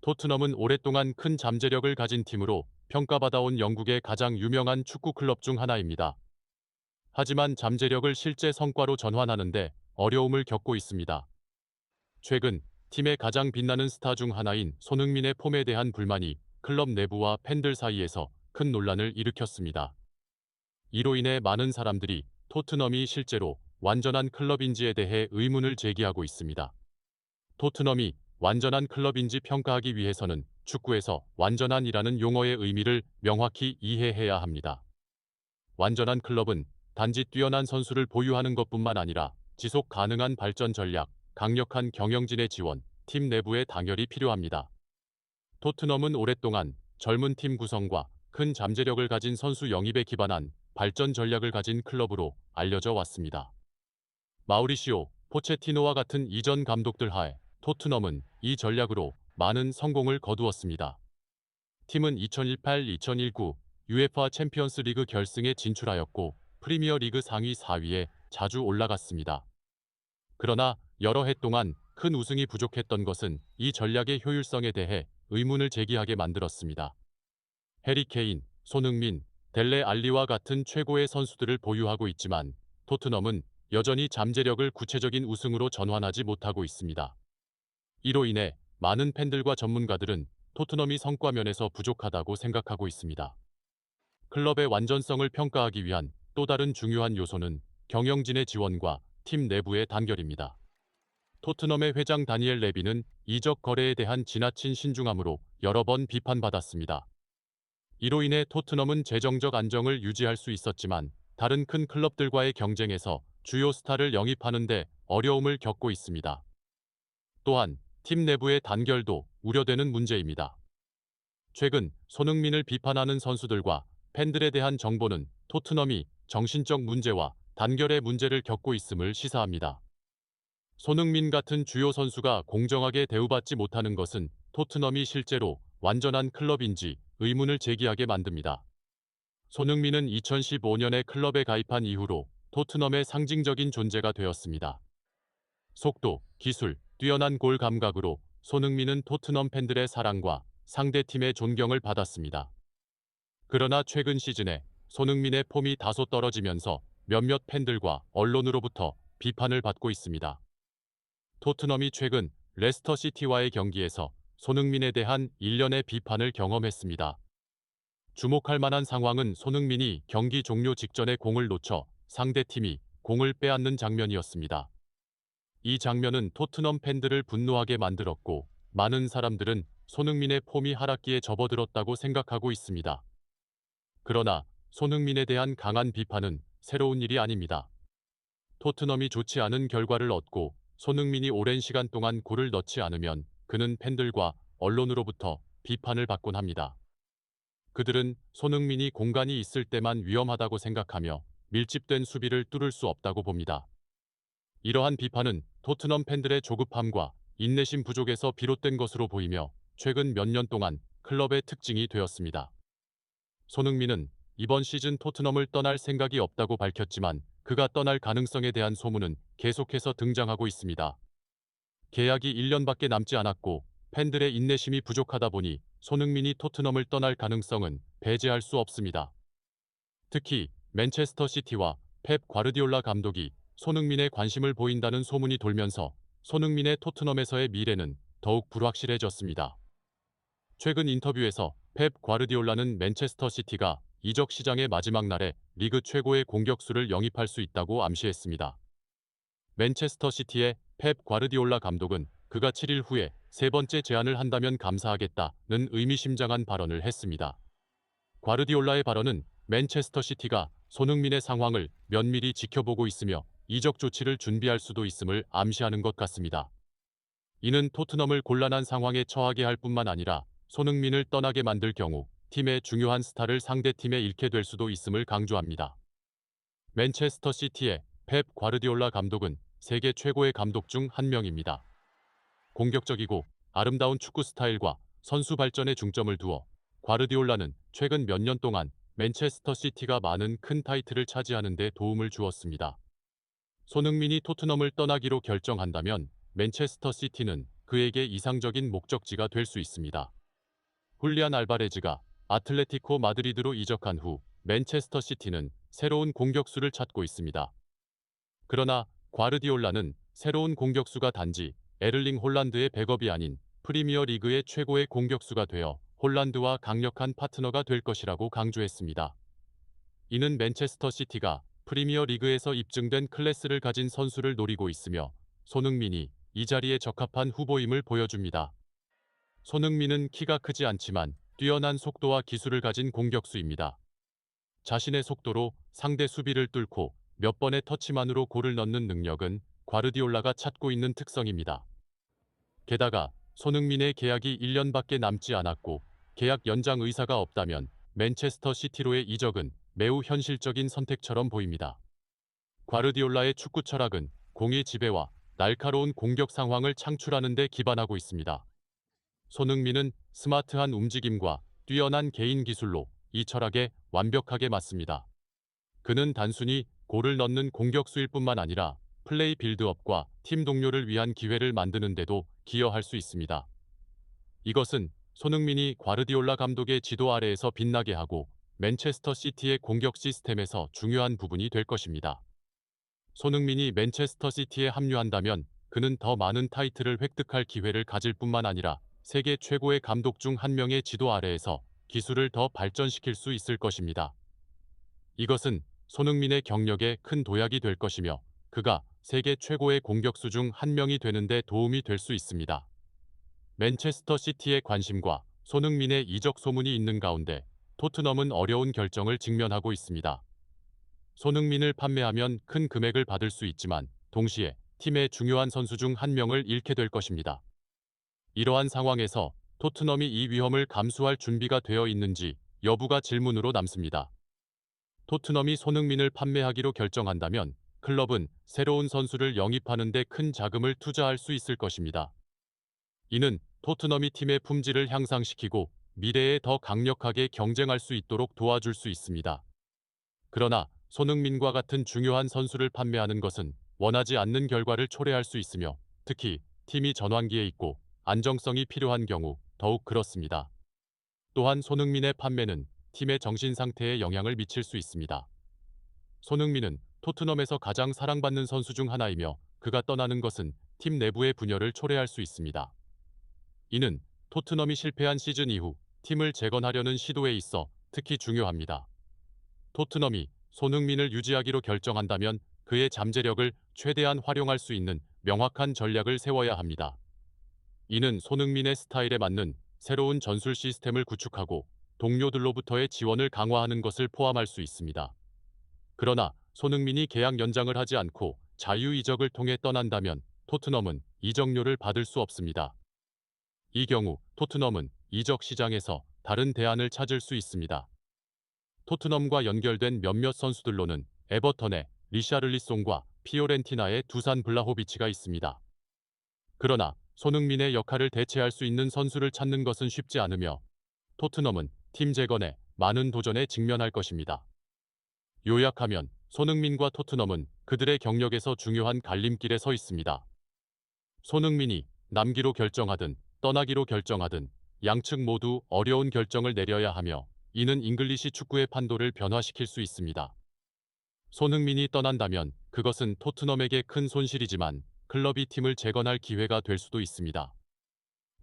토트넘은 오랫동안 큰 잠재력을 가진 팀으로 평가받아온 영국의 가장 유명한 축구 클럽 중 하나입니다. 하지만 잠재력을 실제 성과로 전환하는 데 어려움을 겪고 있습니다. 최근 팀의 가장 빛나는 스타 중 하나인 손흥민의 폼에 대한 불만이 클럽 내부와 팬들 사이에서 큰 논란을 일으켰습니다. 이로 인해 많은 사람들이 토트넘이 실제로 완전한 클럽인지에 대해 의문을 제기하고 있습니다. 토트넘이 완전한 클럽인지 평가하기 위해서는 축구에서 완전한이라는 용어의 의미를 명확히 이해해야 합니다. 완전한 클럽은 단지 뛰어난 선수를 보유하는 것뿐만 아니라 지속 가능한 발전 전략, 강력한 경영진의 지원, 팀 내부의 단결이 필요합니다. 토트넘은 오랫동안 젊은 팀 구성과 큰 잠재력을 가진 선수 영입에 기반한 발전 전략을 가진 클럽으로 알려져 왔습니다. 마우리시오, 포체티노와 같은 이전 감독들 하에 토트넘은 이 전략으로 많은 성공을 거두었습니다. 팀은 2018-2019 UEFA 챔피언스 리그 결승에 진출하였고 프리미어 리그 상위 4위에 자주 올라갔습니다. 그러나 여러 해 동안 큰 우승이 부족했던 것은 이 전략의 효율성에 대해 의문을 제기하게 만들었습니다. 해리 케인, 손흥민, 델레 알리와 같은 최고의 선수들을 보유하고 있지만 토트넘은 여전히 잠재력을 구체적인 우승으로 전환하지 못하고 있습니다. 이로 인해 많은 팬들과 전문가들은 토트넘이 성과 면에서 부족하다고 생각하고 있습니다. 클럽의 완전성을 평가하기 위한 또 다른 중요한 요소는 경영진의 지원과 팀 내부의 단결입니다. 토트넘의 회장 다니엘 레비는 이적 거래에 대한 지나친 신중함으로 여러 번 비판받았습니다. 이로 인해 토트넘은 재정적 안정을 유지할 수 있었지만 다른 큰 클럽들과의 경쟁에서 주요 스타를 영입하는 데 어려움을 겪고 있습니다. 또한 팀 내부의 단결도 우려되는 문제입니다. 최근 손흥민을 비판하는 선수들과 팬들에 대한 정보는 토트넘이 정신적 문제와 단결의 문제를 겪고 있음을 시사합니다. 손흥민 같은 주요 선수가 공정하게 대우받지 못하는 것은 토트넘이 실제로 완전한 클럽인지 의문을 제기하게 만듭니다. 손흥민은 2015년에 클럽에 가입한 이후로 토트넘의 상징적인 존재가 되었습니다. 속도, 기술, 뛰어난 골 감각으로 손흥민은 토트넘 팬들의 사랑과 상대팀의 존경을 받았습니다. 그러나 최근 시즌에 손흥민의 폼이 다소 떨어지면서 몇몇 팬들과 언론으로부터 비판을 받고 있습니다. 토트넘이 최근 레스터 시티와의 경기에서 손흥민에 대한 일련의 비판을 경험했습니다. 주목할 만한 상황은 손흥민이 경기 종료 직전에 공을 놓쳐 상대팀이 공을 빼앗는 장면이었습니다. 이 장면은 토트넘 팬들을 분노하게 만들었고 많은 사람들은 손흥민의 폼이 하락기에 접어들었다고 생각하고 있습니다. 그러나 손흥민에 대한 강한 비판은 새로운 일이 아닙니다. 토트넘이 좋지 않은 결과를 얻고 손흥민이 오랜 시간 동안 골을 넣지 않으면 그는 팬들과 언론으로부터 비판을 받곤 합니다. 그들은 손흥민이 공간이 있을 때만 위험하다고 생각하며 밀집된 수비를 뚫을 수 없다고 봅니다. 이러한 비판은 토트넘 팬들의 조급함과 인내심 부족에서 비롯된 것으로 보이며 최근 몇 년 동안 클럽의 특징이 되었습니다. 손흥민은 이번 시즌 토트넘을 떠날 생각이 없다고 밝혔지만 그가 떠날 가능성에 대한 소문은 계속해서 등장하고 있습니다. 계약이 1년밖에 남지 않았고 팬들의 인내심이 부족하다 보니 손흥민이 토트넘을 떠날 가능성은 배제할 수 없습니다. 특히 맨체스터 시티와 펩 과르디올라 감독이 손흥민에 관심을 보인다는 소문이 돌면서 손흥민의 토트넘에서의 미래는 더욱 불확실해졌습니다. 최근 인터뷰에서 펩 과르디올라는 맨체스터 시티가 이적 시장의 마지막 날에 리그 최고의 공격수를 영입할 수 있다고 암시했습니다. 맨체스터 시티의 펩 과르디올라 감독은 그가 7일 후에 세 번째 제안을 한다면 감사하겠다는 의미심장한 발언을 했습니다. 과르디올라의 발언은 맨체스터 시티가 손흥민의 상황을 면밀히 지켜보고 있으며 이적 조치를 준비할 수도 있음을 암시하는 것 같습니다. 이는 토트넘을 곤란한 상황에 처하게 할 뿐만 아니라 손흥민을 떠나게 만들 경우 팀의 중요한 스타를 상대팀에 잃게 될 수도 있음을 강조합니다. 맨체스터 시티의 펩 과르디올라 감독은 세계 최고의 감독 중 한 명입니다. 공격적이고 아름다운 축구 스타일과 선수 발전에 중점을 두어 과르디올라는 최근 몇 년 동안 맨체스터 시티가 많은 큰 타이틀을 차지하는 데 도움을 주었습니다. 손흥민이 토트넘을 떠나기로 결정한다면 맨체스터 시티는 그에게 이상적인 목적지가 될 수 있습니다. 훌리안 알바레즈가 아틀레티코 마드리드로 이적한 후 맨체스터 시티는 새로운 공격수를 찾고 있습니다. 그러나 과르디올라는 새로운 공격수가 단지 에를링 홀란드의 백업이 아닌 프리미어 리그의 최고의 공격수가 되어 홀란드와 강력한 파트너가 될 것이라고 강조했습니다. 이는 맨체스터 시티가 프리미어 리그에서 입증된 클래스를 가진 선수를 노리고 있으며 손흥민이 이 자리에 적합한 후보임을 보여줍니다. 손흥민은 키가 크지 않지만 뛰어난 속도와 기술을 가진 공격수입니다. 자신의 속도로 상대 수비를 뚫고 몇 번의 터치만으로 골을 넣는 능력은 과르디올라가 찾고 있는 특성입니다. 게다가 손흥민의 계약이 1년밖에 남지 않았고 계약 연장 의사가 없다면 맨체스터 시티로의 이적은 매우 현실적인 선택처럼 보입니다. 과르디올라의 축구 철학은 공의 지배와 날카로운 공격 상황을 창출하는 데 기반하고 있습니다. 손흥민은 스마트한 움직임과 뛰어난 개인 기술로 이 철학에 완벽하게 맞습니다. 그는 단순히 골을 넣는 공격수일 뿐만 아니라 플레이 빌드업과 팀 동료를 위한 기회를 만드는 데도 기여할 수 있습니다. 이것은 손흥민이 과르디올라 감독의 지도 아래에서 빛나게 하고 맨체스터 시티의 공격 시스템에서 중요한 부분이 될 것입니다. 손흥민이 맨체스터 시티에 합류한다면 그는 더 많은 타이틀을 획득할 기회를 가질 뿐만 아니라 세계 최고의 감독 중 한 명의 지도 아래에서 기술을 더 발전시킬 수 있을 것입니다. 이것은 손흥민의 경력에 큰 도약이 될 것이며 그가 세계 최고의 공격수 중 한 명이 되는 데 도움이 될 수 있습니다. 맨체스터 시티의 관심과 손흥민의 이적 소문이 있는 가운데 토트넘은 어려운 결정을 직면하고 있습니다. 손흥민을 판매하면 큰 금액을 받을 수 있지만 동시에 팀의 중요한 선수 중 한 명을 잃게 될 것입니다. 이러한 상황에서 토트넘이 이 위험을 감수할 준비가 되어 있는지 여부가 질문으로 남습니다. 토트넘이 손흥민을 판매하기로 결정한다면 클럽은 새로운 선수를 영입하는 데 큰 자금을 투자할 수 있을 것입니다. 이는 토트넘이 팀의 품질을 향상시키고 미래에 더 강력하게 경쟁할 수 있도록 도와줄 수 있습니다. 그러나 손흥민과 같은 중요한 선수를 판매하는 것은 원하지 않는 결과를 초래할 수 있으며 특히 팀이 전환기에 있고 안정성이 필요한 경우 더욱 그렇습니다. 또한 손흥민의 판매는 팀의 정신 상태에 영향을 미칠 수 있습니다. 손흥민은 토트넘에서 가장 사랑받는 선수 중 하나이며 그가 떠나는 것은 팀 내부의 분열을 초래할 수 있습니다. 이는 토트넘이 실패한 시즌 이후 팀을 재건하려는 시도에 있어 특히 중요합니다. 토트넘이 손흥민을 유지하기로 결정한다면 그의 잠재력을 최대한 활용할 수 있는 명확한 전략을 세워야 합니다. 이는 손흥민의 스타일에 맞는 새로운 전술 시스템을 구축하고 동료들로부터의 지원을 강화하는 것을 포함할 수 있습니다. 그러나 손흥민이 계약 연장을 하지 않고 자유 이적을 통해 떠난다면 토트넘은 이적료를 받을 수 없습니다. 이 경우 토트넘은 이적 시장에서 다른 대안을 찾을 수 있습니다. 토트넘과 연결된 몇몇 선수들로는 에버턴의 리샤를리송과 피오렌티나의 두산 블라호비치가 있습니다. 그러나 손흥민의 역할을 대체할 수 있는 선수를 찾는 것은 쉽지 않으며 토트넘은 팀 재건에 많은 도전에 직면할 것입니다. 요약하면 손흥민과 토트넘은 그들의 경력에서 중요한 갈림길에 서 있습니다. 손흥민이 남기로 결정하든 떠나기로 결정하든 양측 모두 어려운 결정을 내려야 하며 이는 잉글리시 축구의 판도를 변화시킬 수 있습니다. 손흥민이 떠난다면 그것은 토트넘에게 큰 손실이지만 클럽이 팀을 재건할 기회가 될 수도 있습니다.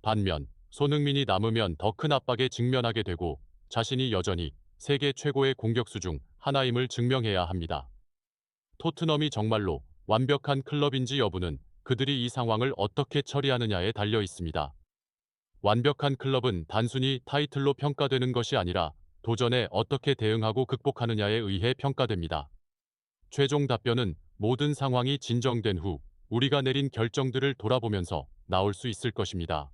반면 손흥민이 남으면 더 큰 압박에 직면하게 되고 자신이 여전히 세계 최고의 공격수 중 하나임을 증명해야 합니다. 토트넘이 정말로 완벽한 클럽인지 여부는 그들이 이 상황을 어떻게 처리하느냐에 달려 있습니다. 완벽한 클럽은 단순히 타이틀로 평가되는 것이 아니라 도전에 어떻게 대응하고 극복하느냐에 의해 평가됩니다. 최종 답변은 모든 상황이 진정된 후 우리가 내린 결정들을 돌아보면서 나올 수 있을 것입니다.